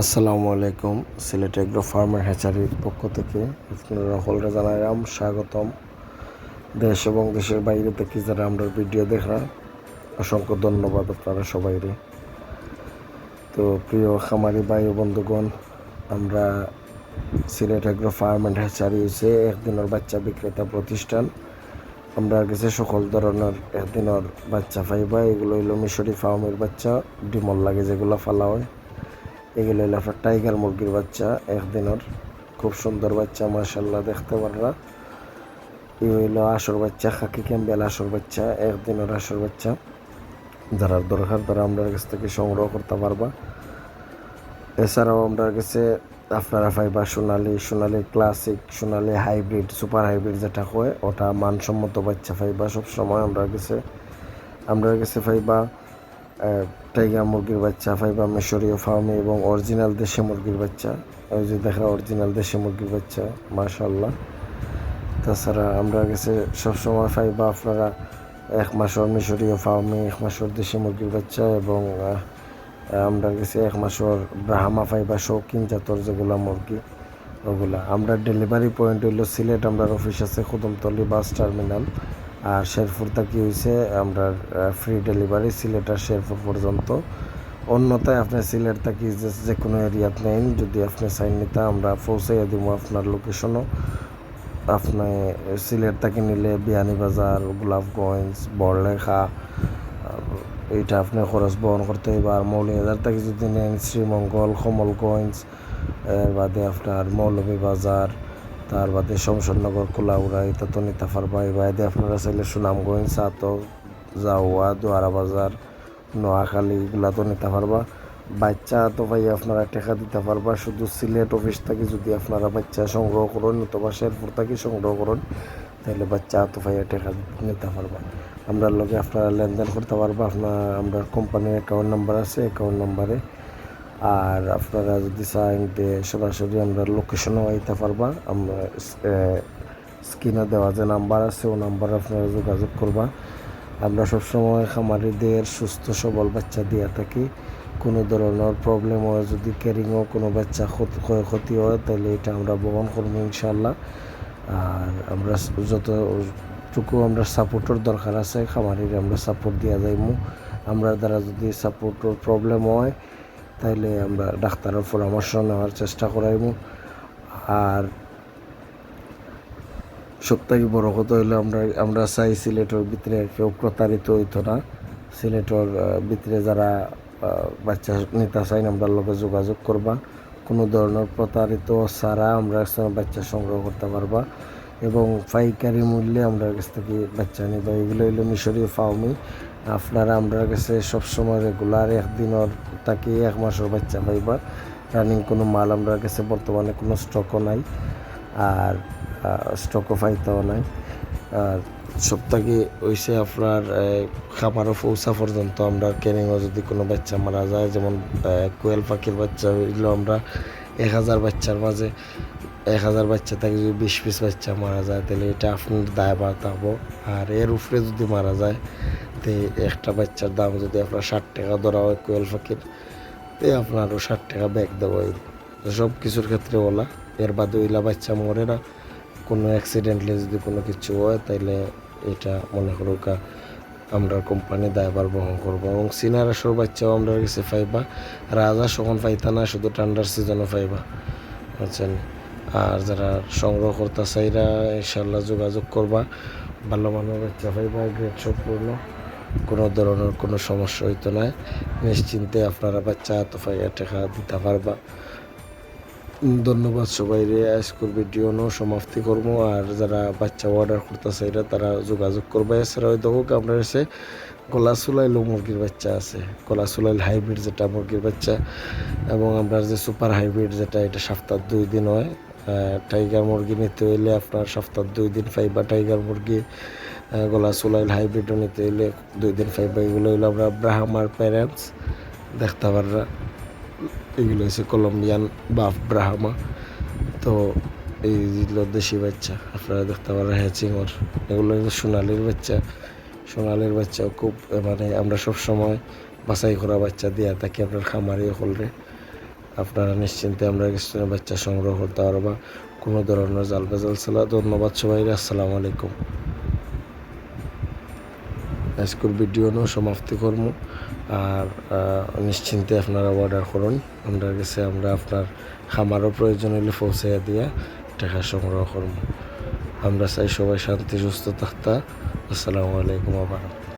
আসসালামু আলাইকুম। Sylhet agro farmer হ্যাচারির পক্ষ থেকে আপনারা সকলকে জানাইলাম স্বাগতম। দেশ এবং দেশের বাইরে থেকে যারা আমরা ভিডিও দেখা অসংখ্য ধন্যবাদ আপনারা সবাইরে। তো প্রিয় খামারি ভাই ও বন্ধুগণ, আমরা Sylhet agro farm and hatchery হচ্ছে একদিনের বাচ্চা বিক্রেতা প্রতিষ্ঠান। আমরা কাছে সকল ধরনের একদিনের বাচ্চা পাইবা। এগুলো হইলো মিশরি ফার্মের বাচ্চা, ডিমল লাগে যেগুলো ফালা হয়। এগুলো হলো আপনার টাইগার মুরগির বাচ্চা একদিনের, খুব সুন্দর বাচ্চা মাশাআল্লাহ দেখতে পাররা। এই হইলো আসর বাচ্চা, খাকি ক্যাম্বেল আসর বাচ্চা, একদিনের আসর বাচ্চা। যারা দরকার তারা আমাদের কাছ থেকে সংগ্রহ করতে পারবা। এছাড়াও আমাদের কাছে আপনারা পাইবা সোনালি ক্লাসিক, সোনালি হাইব্রিড, সুপার হাইব্রিড যেটা হয় ওটা মানসম্মত বাচ্চা পাইবা সবসময় আমরা কাছে পাইবা টাইগার মুরগির বাচ্চা পাইবা, মিশরীয় ফার্মে এবং অরিজিনাল দেশি মুরগির বাচ্চা। ওই যে দেখা অরিজিনাল দেশি মুরগির বাচ্চা মাশাআল্লাহ। তাছাড়া আমরা কাছে সবসময় পাইবা আপনারা 1 মাসের মিশরীয় ফার্মে 1 মাসের দেশি মুরগির বাচ্চা এবং আমরা কাছে 1 মাসের ব্রাহ্মা পাইবা, শৌখিন জাতর যেগুলা মুরগি ওগুলা। আমরা ডেলিভারি পয়েন্ট হইলো সিলেট, আমরা অফিস আছে কুদুমতলি বাস টার্মিনাল। আর শেরপুর থাকি হয়েছে আমরা ফ্রি ডেলিভারি সিলেট আর শেরপুর পর্যন্ত। অন্যথায় আপনি সিলেট থাকি যে কোনো এরিয়াত নেন, যদি আপনি সাইন নিতে আমরা পৌঁছাইয়া দিব আপনার লোকেশনও। আপনি সিলেট থাকি নিলে বিয়ানীবাজার, গোলাপগঞ্জ, বড়লেখা এইটা আপনি খরচ বহন করতে হইব। আর মৌলভীবাজার থেকে যদি নেন শ্রীমঙ্গল, কমলগঞ্জ, এর বাদে আপনার মৌলভীবাজার, তার বাদে শমশাননগর, কুলাউড়া এটা তো নিতে পারবা। এই বাইরে আপনারা চাইলে সুনামগঞ্জ, সাতক, জাউয়া, দোয়ারা বাজার, নোয়াখালী এগুলা তো নিতে পারবা। বাচ্চা তো ভাই আপনারা টাকা দিতে পারবা। শুধু সিলেট অফিস থেকে যদি আপনারা বাচ্চা সংগ্রহ করুন অথবা শেরপুর থেকে সংগ্রহ করুন তাহলে বাচ্চা তো ভাই টাকা নিতে পারবা। আমরা লগে আপনারা লেনদেন করতে পারবা। আমরা কোম্পানির অ্যাকাউন্ট নাম্বার আছে, অ্যাকাউন্ট নাম্বারে। আর আপনারা যদি চান যে সরাসরি আমরা লোকেশনও আইতে পারবা। আমরা স্ক্রিনে দেওয়া যে নাম্বার আছে ও নাম্বারে আপনারা যোগাযোগ করবা। আমরা সবসময় খামারিদের সুস্থ সবল বাচ্চা দিয়ে থাকি। কোনো ধরনের প্রবলেম হয়, যদি ক্যারিংও কোনো বাচ্চা ক্ষয়ক্ষতি হয় তাহলে এটা আমরা বহন করবো ইনশাল্লাহ। আর আমরা যতটুকু আমরা সাপোর্টের দরকার আছে খামারির আমরা সাপোর্ট দিয়া যাইমু। আমরা দ্বারা যদি সাপোর্টের প্রবলেম হয় তাইলে আমরা ডাক্তারের পরামর্শ নেওয়ার চেষ্টা করাইমু। আর সবথেকে বড় কথা হইলো আমরা চাই সিলেটের ভিতরে কেউ প্রতারিত হইতো না। সিলেটের ভিতরে যারা বাচ্চা নিতে চাইন আমরা লগে যোগাযোগ করবা। কোনো ধরনের প্রতারিত ছাড়া আমরা বাচ্চা সংগ্রহ করতে পারবা এবং পাইকারি মূল্যে আমরা কাছ থেকে বাচ্চা নিবা। এগুলো হইলো মিশরীয় ফার্মি। আপনারা আমরা কাছে সবসময় রেগুলার একদিনের তাকে 1 মাসের বাচ্চা পাইবা। রানিং কোনো মাল আমরা কাছে বর্তমানে কোনো স্টকও নাই, আর স্টকও পাইতেও নাই। আর সপ্তাহে হইছে আপনার খামারও পৌঁছা পর্যন্ত আমরা ক্যানিংও যদি কোনো বাচ্চা মারা যায়, যেমন কোয়েল পাখির বাচ্চা হইলো আমরা 1000 বাচ্চার মাঝে 1000 বাচ্চা থেকে যদি 20 পিস বাচ্চা মারা যায় তাহলে এটা আপনার দায়ভার থাকবো। আর এর উপরে যদি মারা যায় তো একটা বাচ্চার দাম যদি আপনার 60 টাকা ধরা হয় কোয়েল পাখির, তো আপনারও 60 টাকা ব্যাগ দেবো। সব কিছুর ক্ষেত্রে ওলা। এর বাদে ওইলা বাচ্চা মরে না। কোনো অ্যাক্সিডেন্টলি যদি কোনো কিছু হয় তাইলে এটা মনে করো আমরা কোম্পানি দায়ভার বহন করবো। এবং সিনার আসর বাচ্চাও আমরা কাছে পাইবা। রাজা সখন পাইতা না, শুধু ঠান্ডার সিজনও পাইবা, বুঝছেন। আর যারা সংগ্রহ করতে চাইরা ইনশাল্লাহ যোগাযোগ করবা। ভালো মানের বাচ্চা পাইবা, গ্রেড সম্পূর্ণ, কোনো ধরনের কোনো সমস্যা হইতো না। নিশ্চিন্তে আপনারা বাচ্চা এত পাইয়া টাকা দিতে পারবা। ধন্যবাদ সবাইরে। আজকের ভিডিও সমাপ্তি করবো। আর যারা বাচ্চা অর্ডার করতে চাইরা তারা যোগাযোগ করবে। এছাড়া ওই দেখুক আপনার কাছে গলা সুলাইল মুরগির বাচ্চা আছে, গলা সুলাইল হাইব্রিড যেটা মুরগির বাচ্চা, এবং আমরা যে সুপার হাইব্রিড যেটা এটা সপ্তাহ 2 দিন হয়। টাইগার মুরগি নিতে হইলে আপনার সপ্তাহ 2 দিন পাইবা টাইগার মুরগি। গলা সুলাইল হাইব্রিডও নিতে হইলে 2 দিন পাইবা। এগুলো হইলো আমরা ব্রাহ্মার প্যারেন্টস দেখতে পাররা। এগুলো হচ্ছে কলম্বিয়ান বাফ ব্রাহ্মা। তো এইগুলো দেশি বাচ্চা আপনারা দেখতে পারেন হ্যাচিংর। এগুলো সোনালির বাচ্চা। সোনালির বাচ্চাও খুব আমরা সবসময় বাছাই করা বাচ্চা দিয়ে থাকি আপনার খামারি হলরে। আপনারা নিশ্চিন্তে আমরা স্টোনের বাচ্চা সংগ্রহ করতে পারবা, কোনো ধরনের জাল ভেজাল ছাড়া। ধন্যবাদ সবাইকে, আসসালামু আলাইকুম। আজকের ভিডিও নিয়েও সমাপ্তি করবো। আর নিশ্চিন্তে আপনারা অর্ডার করুন আমরা কাছে, আমরা আপনার খামারও প্রয়োজন হলে পৌঁছাইয়া দিয়া টাকা সংগ্রহ করবো। আমরা চাই সবাই শান্তি সুস্থ থাকতা। আসসালামু আলাইকুম আবার।